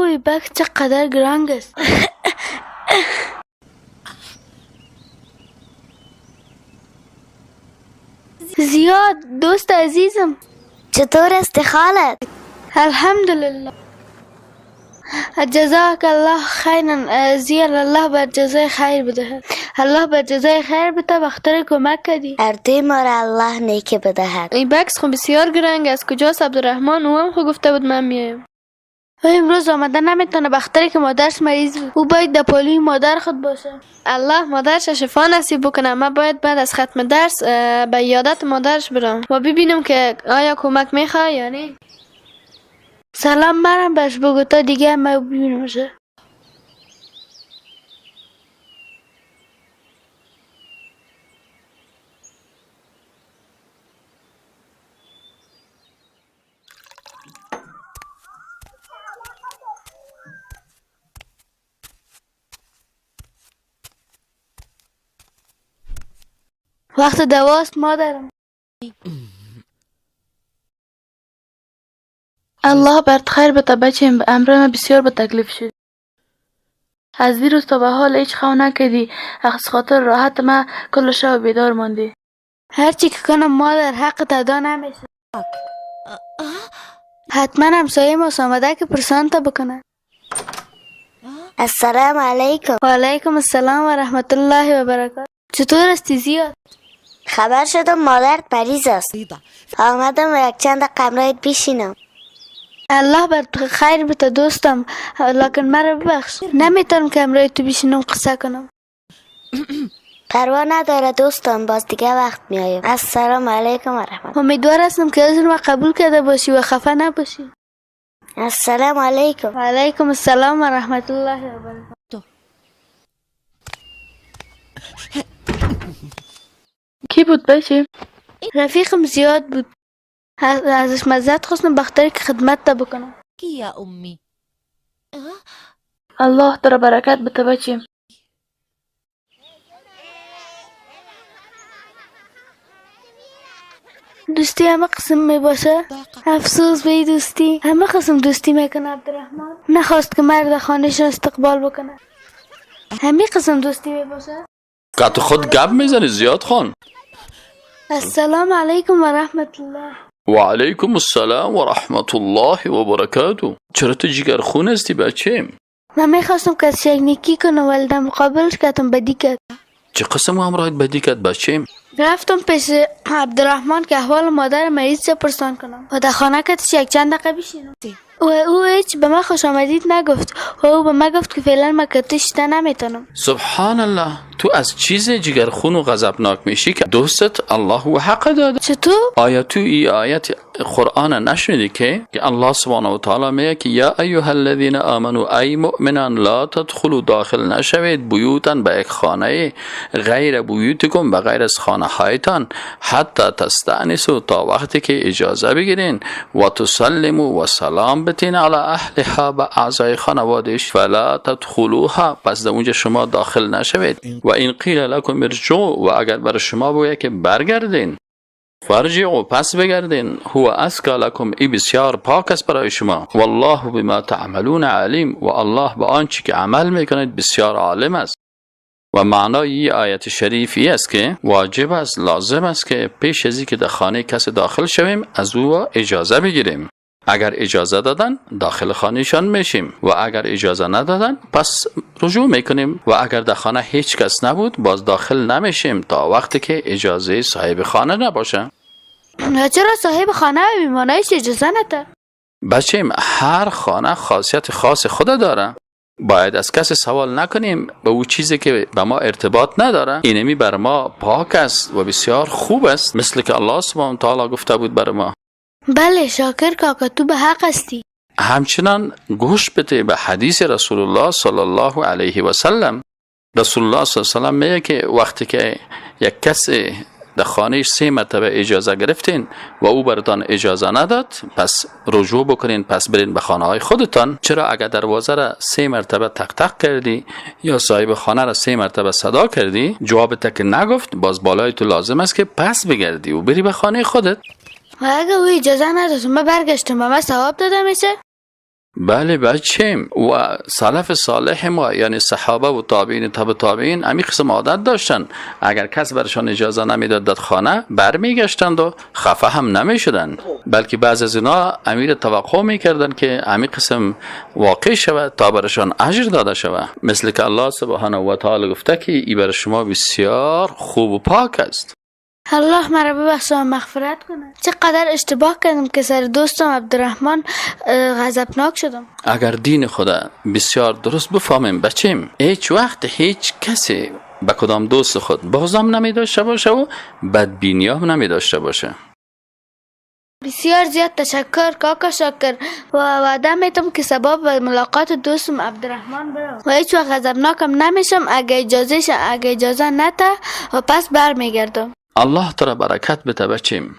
اوه بک چقدر گرانگ است. زیاد دوست عزیزم، چطور است خالت؟ الحمدلله. جزاک الله خیرا زیاد. الله بر جزای خیر بدهد. الله بر جزای خیر بده. بخاطر کمک کردی. اردوی ما را الله نیکی بدهد. این بکس خو بسیار گرنگ است. کجاست عبدالرحمن؟ او هم خو گفته بود من میایم. او امروز آمده نمیتونه بخاطر که مادرش مریض بود. او باید در پالوی مادر خود باشه. الله مادرش شفا نصیب بکنه. من باید بعد از ختم درس به عیادت مادرش برم و ببینم که آیا کمک میخواد یا نه. سلام برم بهش بگو تا دیگه ما ببینمشه. وقت دواست مادرم. الله برات خیر بده بچم. امر من بسیار به تکلیف شد. از دیروز تا به حال هیچ خو نکردی. از خاطر راحت من کل شب بیدار ماندی. هرچی که کنم مادر حق ادا نمیشه. حتما همسایه ما آمده که پرسان تا بکنه. السلام علیکم. و علیکم السلام و رحمت الله و برکاته. چطور هستی زیاد؟ خبر شدم مادرت مریض است. آمدم یک چند قمرایت بشینم. الله بر تو خیر بده دوستم، لکن مرا ببخش. نمیتونم که امروز تو بشینم قصه کنم. پروا نداره دوستم، باز دیگه وقت میایم. السلام علیکم و رحمت. امیدوار هستم که از ما قبول کرده باشی و خفه نباشی. السلام علیکم. و علیکم السلام و رحمت الله و برکاته. کی بود بچه؟ رفیقم زیاد بود. ازش مزد خواستم بخاطر که خدمت تا بکنم. کی یا امی؟ الله تو را برکت بده بچه. دوستی همه قسم می باشه. افسوس به دوستی. همه قسم دوستی میکنه عبدالرحمن. نخواست که مرد خانهش را استقبال بکنه. همه قسم دوستی می باشه. که تو خود گپ میزنی زیاد خان. السلام علیکم و رحمت الله. و علیکم السلام و رحمت الله و برکاته. چرا تو جگر خون هستی بچه؟ من میخواستم که از شیخ نیکی کنم ولی در مقابلش کتم بدی کرد. چه قسم همراهت بدی کرد بچه؟ رفتم پیش عبدالرحمن که احوال مادر مریض پرسان کنم و در خانه کتش یک چند دقیقه بشینم. و او هیچ به من خوش آمدید نگفت و او به من گفت که فعلا من کتش تا نمیتونم. سبحان الله. تو از چیز جگر خون و غضبناک میشی که دوستت الله و حق داده. چطور؟ آیا تو این آیت قرآن نشنیدی که الله سبحانه و تعالی میگه که یا ایها الذین آمنوا ای مؤمنان لا تدخلوا داخل نشوید بیوتا به یک خانه غیر بیوتکم و غیر از خانه هایتان حتی تستأنسوا تا وقتی که اجازه بگیرین و تسلموا و سلام بتین علی اهلها به اعضای خانوادش فلا تدخلوها پس در اونجا شما داخل نشوید و این قیل لکم ارجعوا و اگر برای شما بگه که برگردین فرجعوا پس بگردین هو ازکی لکم ای بسیار پاک است برای شما والله بما تعملون علیم و الله به آنچه که عمل میکنید بسیار عالم است. و معنای این آیت شریفی است که واجب است لازم است که پیش از اینکه در خانه کسی داخل شویم از او اجازه بگیریم. اگر اجازه دادن داخل خانهشان میشیم و اگر اجازه ندادن پس رجوع میکنیم و اگر در خانه هیچ کس نبود باز داخل نمیشیم تا وقتی که اجازه صاحب خانه نباشه. چرا صاحب خانه به بیمانایش اجازه نده؟ بچیم هر خانه خاصیت خاص خود داره. باید از کسی سوال نکنیم به او چیزی که به ما ارتباط نداره. اینمی بر ما پاک است و بسیار خوب است مثل که الله سبحانه و تعالی گفته بود بر ما. بله شاکر کاکا تو به حق هستی. همچنان گوش بده به حدیث رسول الله صلی الله علیه و سلم. رسول الله صلی الله علیه و سلم میگه که وقتی که یک کسی در خانهش 3 مرتبه اجازه گرفتین و او براتان اجازه نداد پس رجوع بکنین پس برین به خانه های خودتان. چرا اگر دروازه را 3 مرتبه تق تق کردی یا صاحب خانه را 3 مرتبه صدا کردی جواب تک نگفت باز بالای تو لازم است که پس بگردی و بری به خانه خودت. و اگه او اجازه نداد من برگشتم به من ثواب داده میشه؟ بله بچیم و سلف صالح ما یعنی صحابه و تابعین تبع تابعین امی قسم عادت داشتن، اگر کس برشان اجازه نمیداد در خانه برمیگشتند و خفه هم نمیشدند، بلکه بعض از اینا امیر توقع میکردن که امی قسم واقع شود تا برشان اجر داده شود، مثل که الله سبحانه و تعالی گفته که ای بر شما بسیار خوب و پاک است. الله مرا ببخشه و مغفرت کنه. چقدر اشتباه کردم که سر دوستم عبدالرحمن غضبناک شدم. اگر دین خدا بسیار درست بفهمیم بچیم، هیچ وقت هیچ کسی به کدام دوست خود بغضم نمی داشته باشه و بدبینی هم نمی داشته باشه. بسیار زیاد تشکر کاکا شاکر و وعده میتم که سبب ملاقات دوستم عبدالرحمن برم و هیچ وقت غضبناکم نمیشم. اگه اجازه نده و پس برمیگردم. الله ترى برکت بده بچیم.